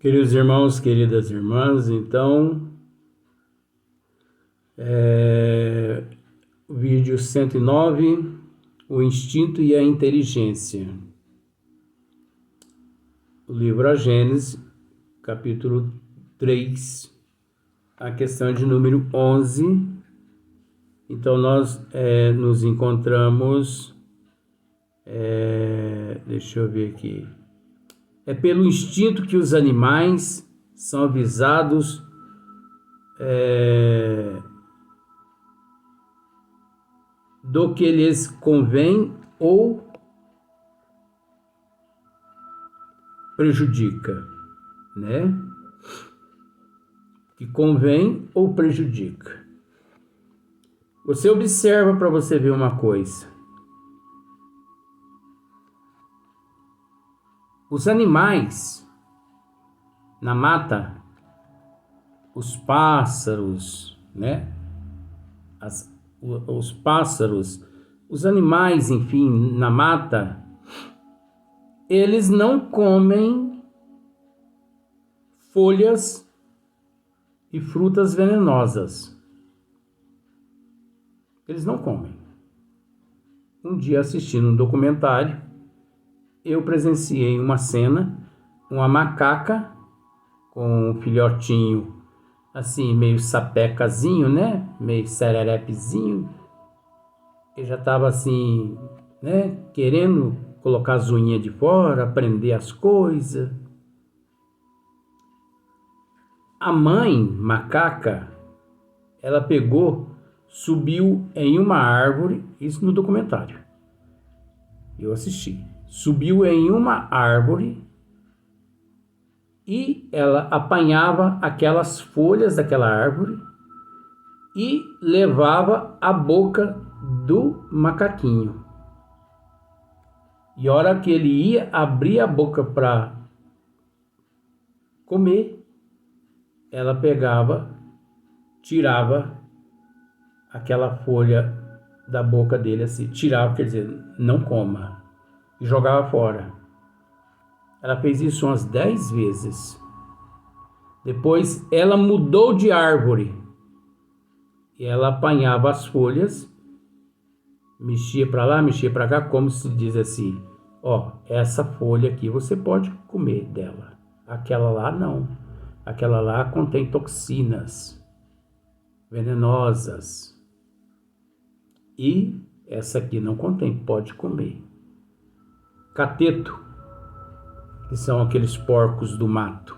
Queridos irmãos, queridas irmãs, então, vídeo 109, o instinto e a inteligência. O livro A Gênesis, capítulo 3, a questão de número 11. Então, nós nos encontramos, deixa eu ver aqui. É pelo instinto que os animais são avisados do que lhes convém ou prejudica, né? Que convém ou prejudica. Você observa para você ver uma coisa. Os animais na mata, os pássaros, né? Os pássaros, os animais, enfim, na mata, eles não comem folhas e frutas venenosas. Eles não comem. Um dia, assistindo um documentário, eu presenciei uma cena, uma macaca com um filhotinho assim, meio sapecazinho, né? Meio sererepezinho. Ele já estava assim, né? Querendo colocar as unhas de fora, aprender as coisas. A mãe macaca, ela pegou, subiu em uma árvore, isso no documentário. Eu assisti. Subiu em uma árvore e ela apanhava aquelas folhas daquela árvore e levava à boca do macaquinho. E a hora que ele ia abrir a boca para comer, ela pegava, tirava aquela folha da boca dele assim, tirava, quer dizer, não coma, e jogava fora. Ela fez isso umas 10 vezes. Depois ela mudou de árvore. E ela apanhava as folhas, mexia para lá, mexia para cá, como se diz assim, ó, essa folha aqui você pode comer dela. Aquela lá não. Aquela lá contém toxinas venenosas. E essa aqui não contém, pode comer. Cateto, que são aqueles porcos do mato,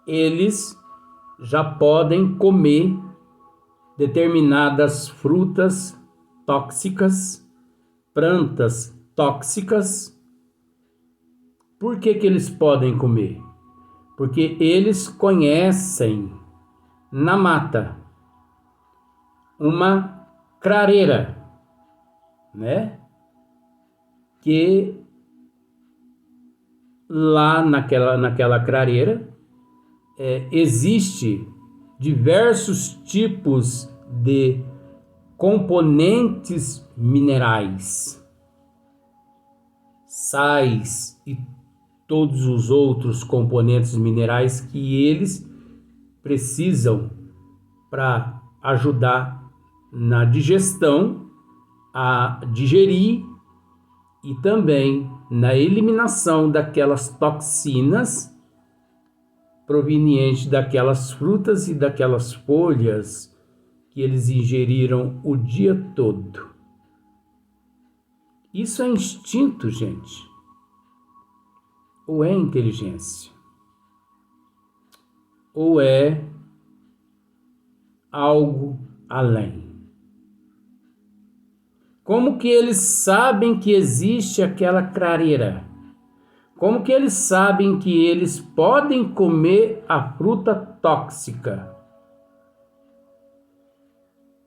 eles já podem comer determinadas frutas tóxicas, plantas tóxicas. Por que eles podem comer? Porque eles conhecem na mata uma clareira, né? Que lá naquela clareira existe diversos tipos de componentes minerais, sais e todos os outros componentes minerais que eles precisam para ajudar na digestão, a digerir e também na eliminação daquelas toxinas provenientes daquelas frutas e daquelas folhas que eles ingeriram o dia todo. Isso é instinto, gente? Ou é inteligência? Ou é algo além? Como que eles sabem que existe aquela clareira? Como que eles sabem que eles podem comer a fruta tóxica?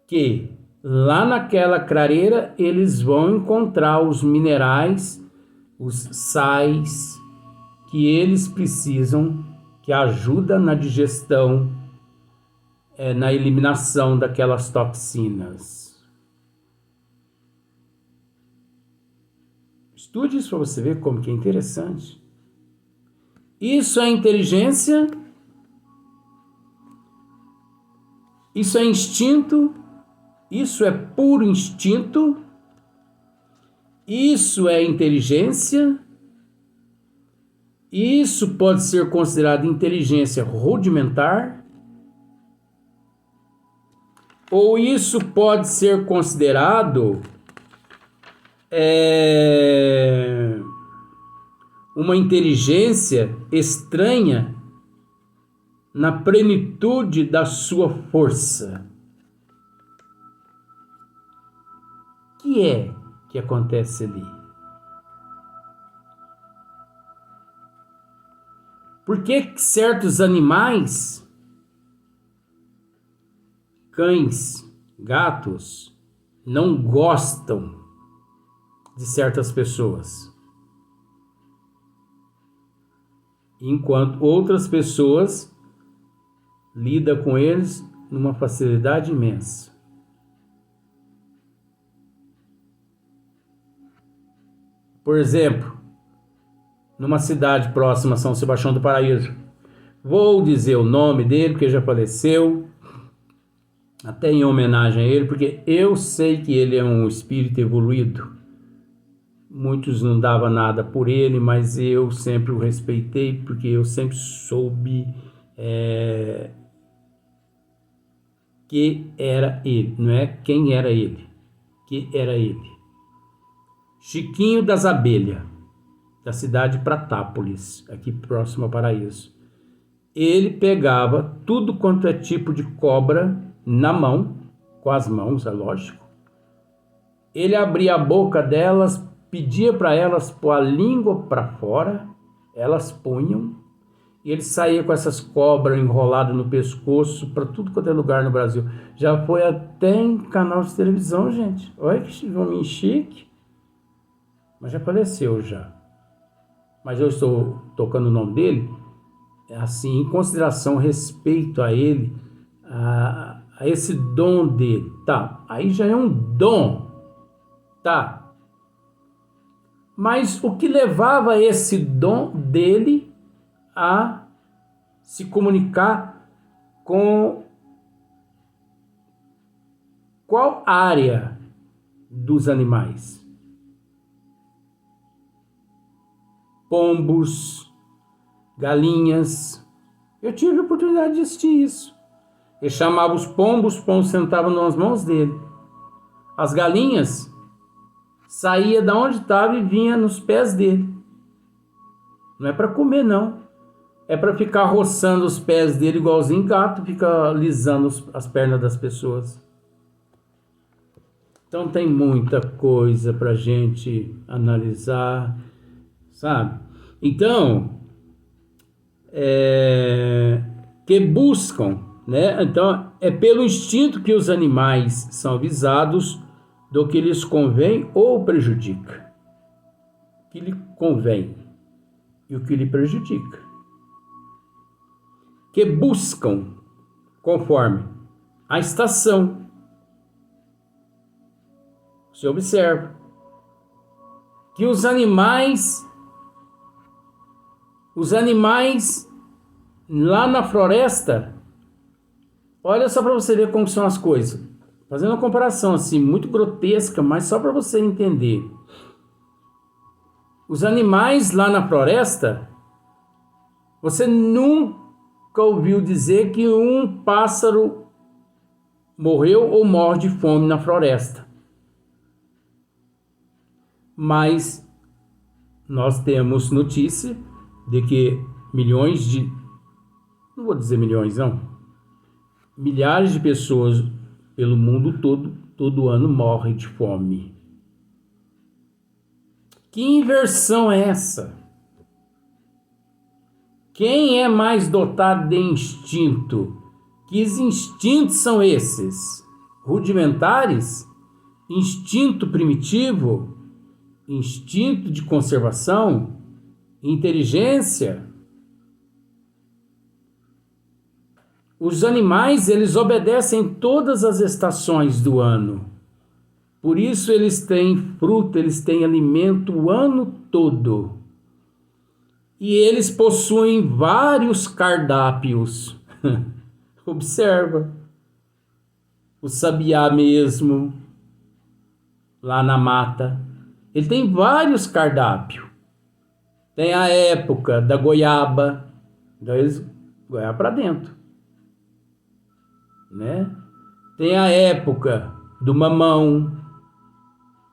Que lá naquela clareira eles vão encontrar os minerais, os sais que eles precisam, que ajudam na digestão, na eliminação daquelas toxinas. Estude isso para você ver como que é interessante. Isso é inteligência? Isso é instinto? Isso é puro instinto? Isso é inteligência? Isso pode ser considerado inteligência rudimentar? Ou isso pode ser considerado uma inteligência estranha na plenitude da sua força? O que é que acontece ali? Por que certos animais, cães, gatos, não gostam de certas pessoas, enquanto outras pessoas lidam com eles numa facilidade imensa? Por exemplo, numa cidade próxima a São Sebastião do Paraíso, vou dizer o nome dele porque já faleceu, até em homenagem a ele, porque eu sei que ele é um espírito evoluído. Muitos não davam nada por ele, mas eu sempre o respeitei, porque eu sempre soube que era ele, não é quem era ele, que era ele. Chiquinho das Abelhas, da cidade de Pratápolis, aqui próximo ao Paraíso. Ele pegava tudo quanto é tipo de cobra na mão, com as mãos, é lógico. Ele abria a boca delas, pedia para elas pôr a língua para fora, elas punham, e ele saía com essas cobras enroladas no pescoço para tudo quanto é lugar no Brasil. Já foi até em canal de televisão, gente. Olha que homem chique. Mas já faleceu já. Mas eu estou tocando o nome dele, assim, em consideração, respeito a ele, a esse dom dele. Tá, aí já é um dom. Tá. Mas o que levava esse dom dele a se comunicar com qual área dos animais? Pombos, galinhas. Eu tive a oportunidade de assistir isso. Ele chamava os pombos sentavam nas mãos dele. As galinhas saía da onde estava e vinha nos pés dele. Não é para comer, não. É para ficar roçando os pés dele igualzinho gato, fica lisando as pernas das pessoas. Então tem muita coisa para a gente analisar, sabe? Então, que buscam, né? Então, é pelo instinto que os animais são avisados do que lhes convém ou prejudica. O que lhe convém e o que lhe prejudica. Que buscam conforme a estação. Você observa que os animais lá na floresta, olha só para você ver como são as coisas. Fazendo uma comparação assim, muito grotesca, mas só para você entender. Os animais lá na floresta, você nunca ouviu dizer que um pássaro morreu ou morre de fome na floresta. Mas nós temos notícia de que não vou dizer milhões não, milhares de pessoas pelo mundo todo ano morrem de fome. Que inversão é essa? Quem é mais dotado de instinto? Que instintos são esses? Rudimentares? Instinto primitivo? Instinto de conservação? Inteligência? Os animais, eles obedecem todas as estações do ano. Por isso eles têm fruta, eles têm alimento o ano todo. E eles possuem vários cardápios. Observa. O sabiá mesmo, lá na mata, ele tem vários cardápios. Tem a época da goiaba, então eles goiaba para dentro, né? Tem a época do mamão,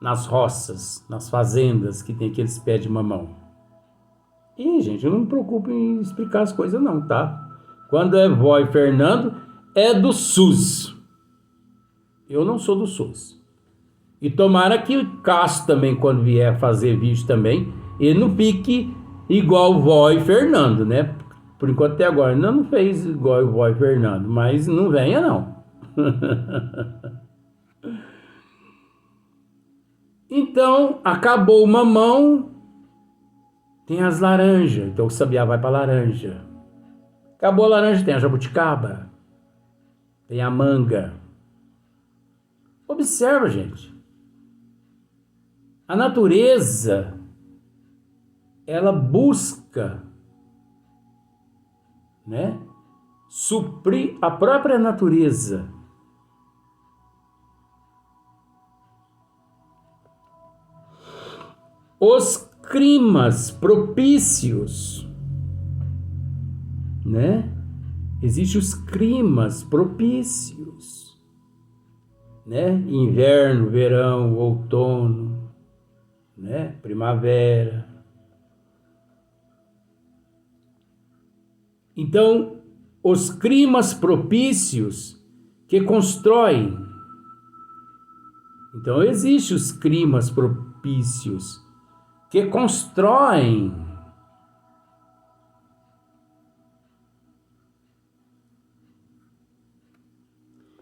nas roças, nas fazendas que tem aqueles pés de mamão. E, gente, eu não me preocupo em explicar as coisas não, tá? Quando é vó e Fernando, é do SUS. Eu não sou do SUS. E tomara que o Cássio também, quando vier fazer vídeo também, ele não fique igual vó e Fernando, né? Por enquanto até agora ainda não fez igual vó e Fernando, mas não venha não. Então, acabou o mamão, tem as laranjas, então o sabiá vai para laranja. Acabou a laranja, tem a jabuticaba, tem a manga. Observa, gente. A natureza, ela busca, né, suprir a própria natureza. Os climas propícios, né? Existem os climas propícios, né? Inverno, verão, outono, né? Primavera. Então, os climas propícios que constroem. Então, existem os climas propícios que constroem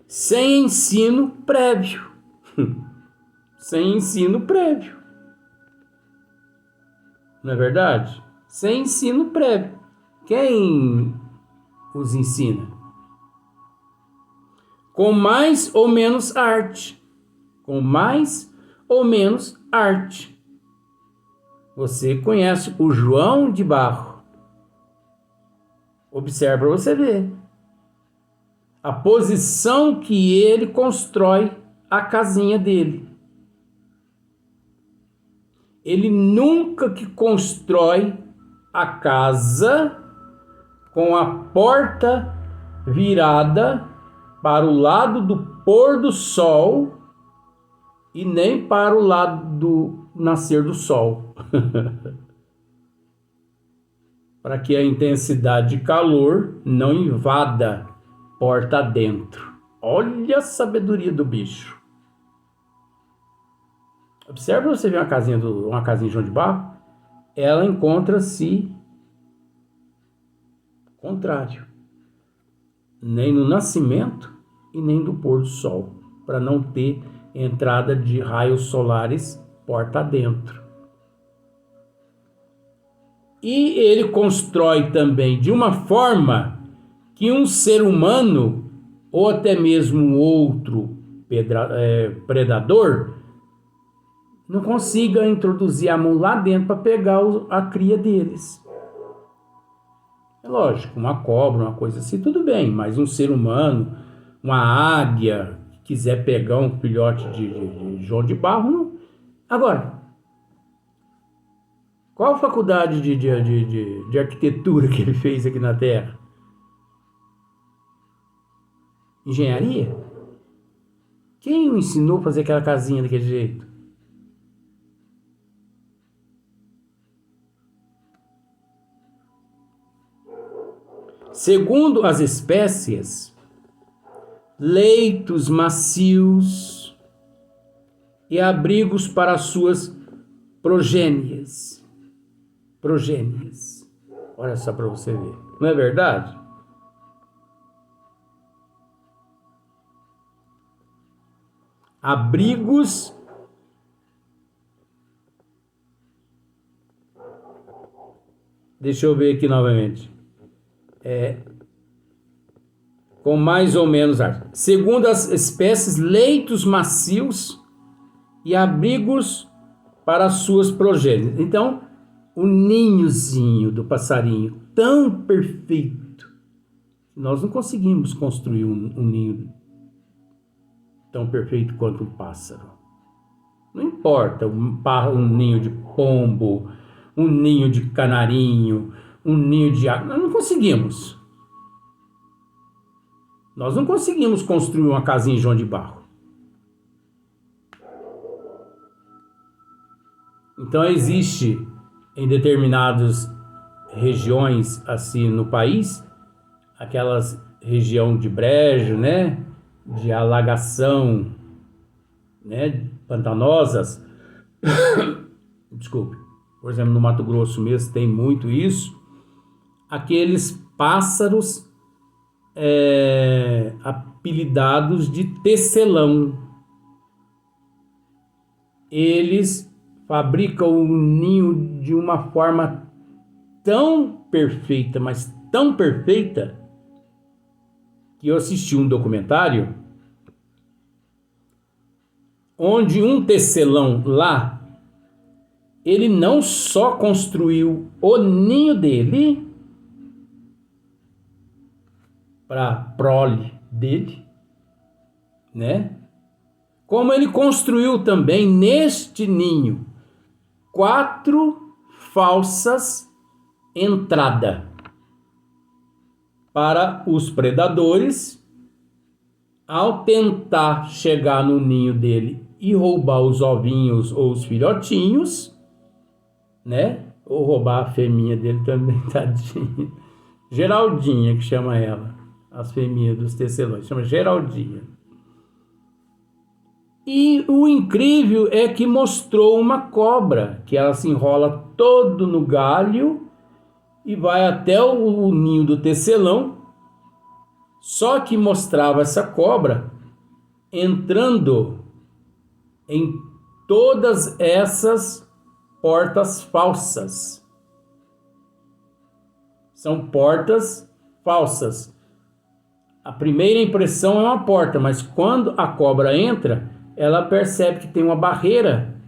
sem ensino prévio. Sem ensino prévio. Não é verdade? Sem ensino prévio. Quem os ensina? Com mais ou menos arte. Com mais ou menos arte. Você conhece o João de Barro. Observe para você ver. A posição que ele constrói a casinha dele. Ele nunca que constrói a casa com a porta virada para o lado do pôr do sol e nem para o lado do nascer do sol. Para que a intensidade de calor não invada porta dentro. Olha a sabedoria do bicho. Observe, você vê uma casinha de João de Barro, ela encontra-se contrário. Nem no nascimento e nem do pôr do sol, para não ter entrada de raios solares porta dentro. E ele constrói também de uma forma que um ser humano, ou até mesmo outro predador, não consiga introduzir a mão lá dentro para pegar a cria deles. É lógico, uma cobra, uma coisa assim, tudo bem, mas um ser humano, uma águia, que quiser pegar um filhote de João de Barro, não. Agora, qual a faculdade de arquitetura que ele fez aqui na Terra? Engenharia? Quem o ensinou a fazer aquela casinha daquele jeito? Segundo as espécies, leitos macios e abrigos para suas progênies. Olha só para você ver. Não é verdade? Abrigos deixa eu ver aqui novamente. Com mais ou menos ar. Segundo as espécies, leitos macios e abrigos para suas progênies. Então, o ninhozinho do passarinho tão perfeito. Nós não conseguimos construir um ninho tão perfeito quanto um pássaro. Não importa um ninho de pombo, um ninho de canarinho, um ninho de água. Nós não conseguimos. Nós não conseguimos construir uma casinha em João de Barro. Então existe em determinadas regiões assim no país, aquelas região de brejo, né, de alagação, né, pantanosas. Desculpe. Por exemplo, no Mato Grosso mesmo tem muito isso. Aqueles pássaros apelidados de tecelão. Eles fabricam o ninho de uma forma tão perfeita, mas tão perfeita, que eu assisti um documentário onde um tecelão lá, ele não só construiu o ninho dele para a prole dele, né? Como ele construiu também neste ninho 4 falsas entradas para os predadores, ao tentar chegar no ninho dele e roubar os ovinhos ou os filhotinhos, né? Ou roubar a fêmea dele também, tadinha. Geraldinha, que chama ela, as fêmeas dos tecelões, chama Geraldinha. E o incrível é que mostrou uma cobra, que ela se enrola todo no galho e vai até o ninho do tecelão. Só que mostrava essa cobra entrando em todas essas portas falsas. São portas falsas. A primeira impressão é uma porta, mas quando a cobra entra, ela percebe que tem uma barreira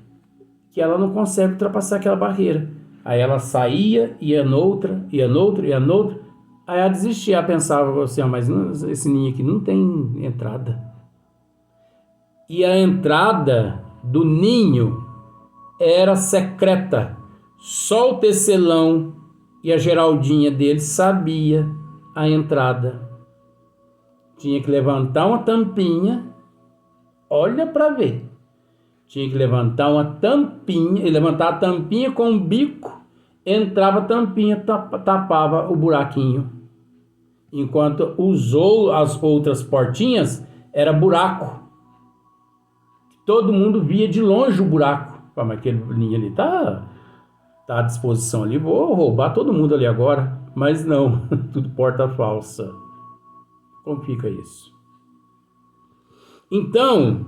que ela não consegue ultrapassar aquela barreira. Aí ela saía, ia noutra, ia noutra, ia noutra. Aí ela desistia, ela pensava assim, mas esse ninho aqui não tem entrada. E a entrada do ninho era secreta. Só o tecelão e a Geraldinha dele sabia a entrada. Tinha que levantar uma tampinha, olha para ver. Tinha que levantar uma tampinha, levantar a tampinha com o bico, entrava a tampinha, tapava o buraquinho. Enquanto usou as outras portinhas, era buraco. Todo mundo via de longe o buraco. Mas aquele ninho ali tá à disposição ali, vou roubar todo mundo ali agora. Mas não, tudo porta falsa. Como fica isso? Então,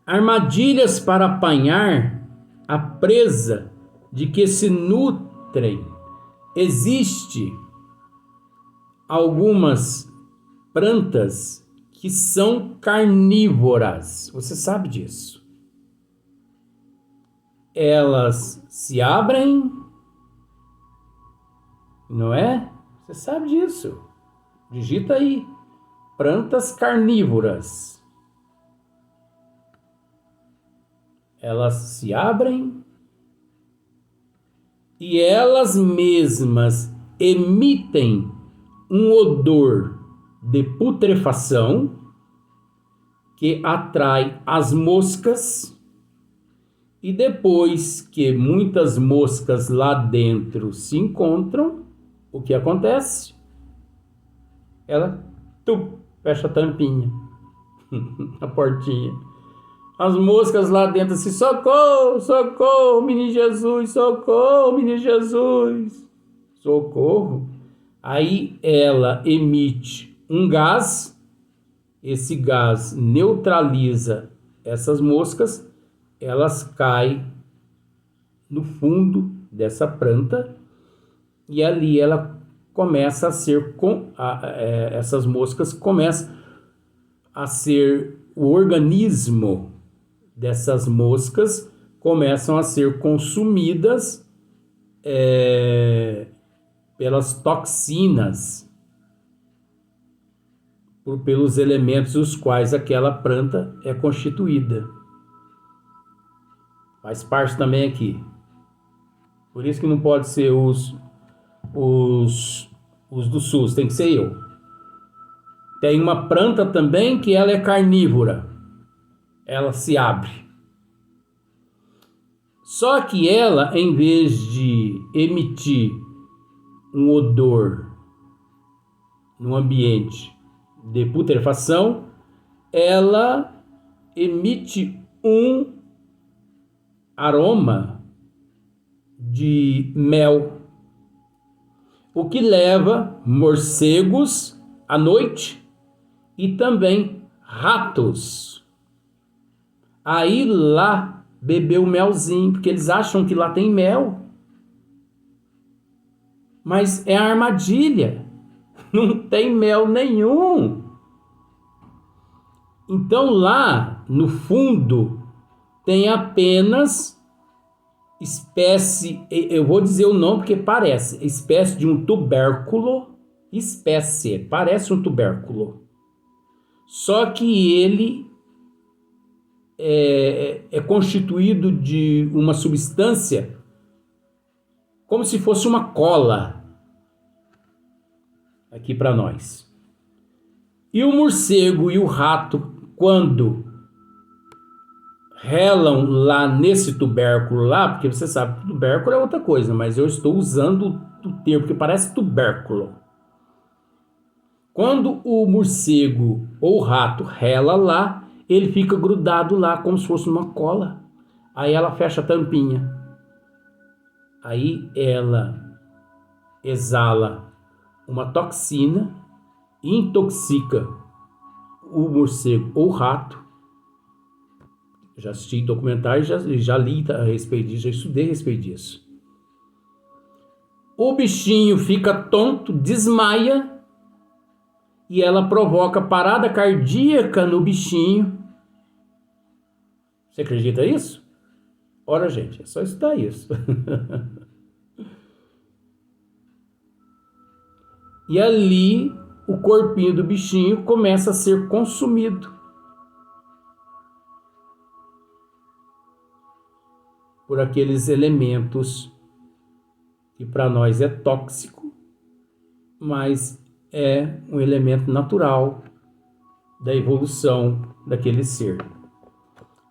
armadilhas para apanhar a presa de que se nutrem. Existe algumas plantas que são carnívoras. Você sabe disso. Elas se abrem, não é? Você sabe disso. Digita aí. Plantas carnívoras. Elas se abrem e elas mesmas emitem um odor de putrefação que atrai as moscas, e depois que muitas moscas lá dentro se encontram, o que acontece? Ela fecha a tampinha, a portinha. As moscas lá dentro assim, socorro, socorro, menino Jesus, socorro, menino Jesus, socorro. Aí ela emite um gás, esse gás neutraliza essas moscas, elas caem no fundo dessa planta e ali ela começa a ser, essas moscas começam a ser, o organismo dessas moscas começam a ser consumidas pelas toxinas, pelos elementos dos quais aquela planta é constituída. Faz parte também aqui. Por isso que não pode ser os do SUS, tem que ser eu. Tem uma planta também que ela é carnívora. Ela se abre. Só que ela, em vez de emitir um odor no ambiente de putrefação, ela emite um aroma de mel, o que leva morcegos à noite e também ratos a ir lá beber o melzinho, porque eles acham que lá tem mel. Mas é armadilha, não tem mel nenhum. Então lá no fundo tem apenas espécie, eu vou dizer o nome porque parece, espécie de um tubérculo, parece um tubérculo. Só que ele é constituído de uma substância como se fosse uma cola aqui para nós. E o morcego e o rato, quando relam lá nesse tubérculo lá, porque você sabe que tubérculo é outra coisa, mas eu estou usando o termo porque parece tubérculo. Quando o morcego ou o rato rela lá, ele fica grudado lá como se fosse uma cola. Aí ela fecha a tampinha. Aí ela exala uma toxina e intoxica o morcego ou o rato. Já assisti documentário, já li a respeito disso, já estudei a respeito disso. O bichinho fica tonto, desmaia, e ela provoca parada cardíaca no bichinho. Você acredita nisso? Ora, gente, é só estudar isso. E ali o corpinho do bichinho começa a ser consumido por aqueles elementos que para nós é tóxico, mas é um elemento natural da evolução daquele ser.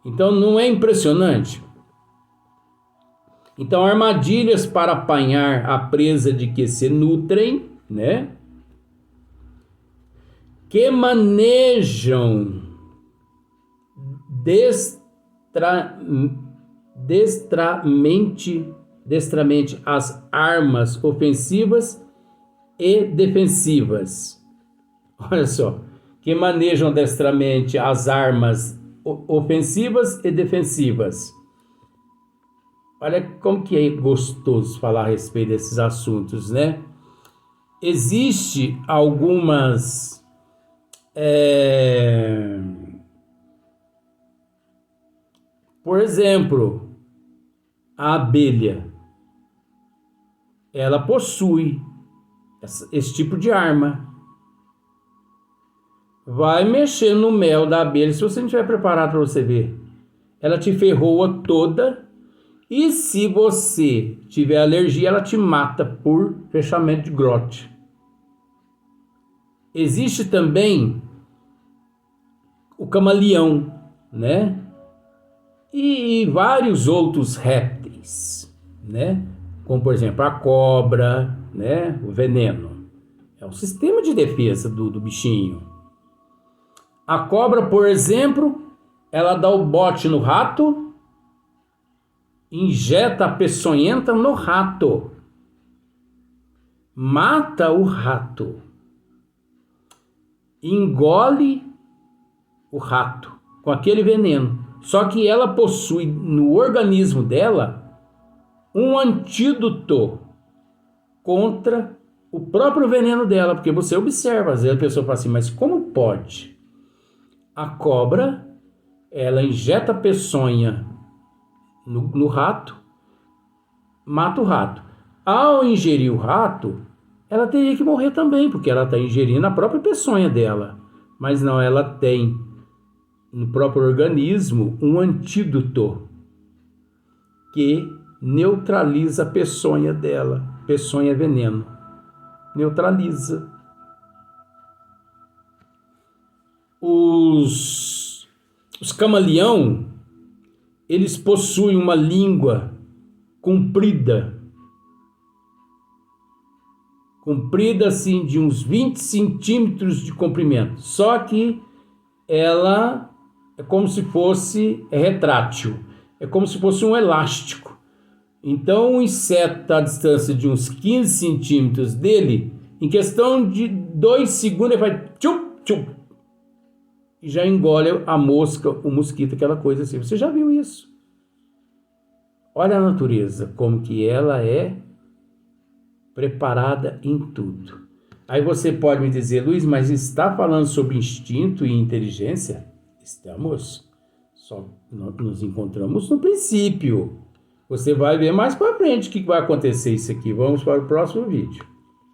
Então não é impressionante? Então armadilhas para apanhar a presa de que se nutrem, né? Que manejam destramente as armas ofensivas e defensivas. Olha só, que manejam destramente as armas ofensivas e defensivas. Olha como que é gostoso falar a respeito desses assuntos, né? Existe algumas por exemplo, a abelha, ela possui esse tipo de arma. Vai mexer no mel da abelha, se você não estiver preparado para você ver. Ela te ferroa toda, e se você tiver alergia, ela te mata por fechamento de grote. Existe também o camaleão, né? E vários outros répteis, né? Como, por exemplo, a cobra, né? O veneno. É um sistema de defesa do bichinho. A cobra, por exemplo, ela dá o bote no rato, injeta a peçonhenta no rato, mata o rato, engole o rato com aquele veneno. Só que ela possui no organismo dela um antídoto contra o próprio veneno dela, porque você observa, às vezes a pessoa fala assim, mas como pode? A cobra, ela injeta a peçonha no rato, mata o rato. Ao ingerir o rato, ela teria que morrer também, porque ela está ingerindo a própria peçonha dela. Mas não, ela tem no próprio organismo um antídoto que neutraliza a peçonha dela. Peçonha é veneno. Neutraliza. Os camaleão, eles possuem uma língua comprida assim de uns 20 centímetros de comprimento. Só que ela é como se fosse retrátil, é como se fosse um elástico. Então o inseto está à distância de uns 15 centímetros dele, em questão de 2 segundos ele vai tchup, tchup, e já engole a mosca, o mosquito, aquela coisa assim. Você já viu isso? Olha a natureza, como que ela é preparada em tudo. Aí você pode me dizer, Luiz, mas está falando sobre instinto e inteligência? Estamos. Só nos encontramos no princípio. Você vai ver mais para frente o que vai acontecer isso aqui. Vamos para o próximo vídeo.